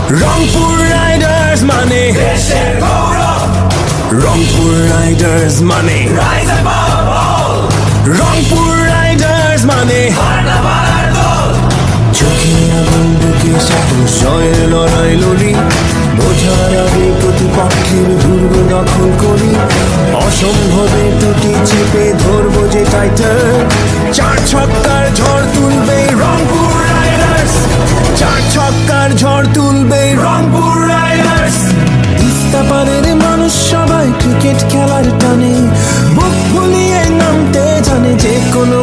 Rangpur Riders মানে দেশের গৌরব, Rangpur Riders মানে rise above all, Rangpur Riders মানে বার্নাবালার দল, চোখে আগুন বুকে সাহস জয়ের লড়াই লড়ি বোঝার আগে প্রতিপক্ষের দুর্গ দখল করি অসম্ভবে টুটি চেপে ধরবো যে টাইটার চার ছক্কার ঝড় তুলবে রংপুর রাইডার্স চার ছক্কার ঝড় তুলবে রংপুর রাইডার্স, ইস্তাপাড়ের মানুষ সবাই ক্রিকেট খেলার টানে বুক ফুলিয়ে নামতে জানে যে কোনো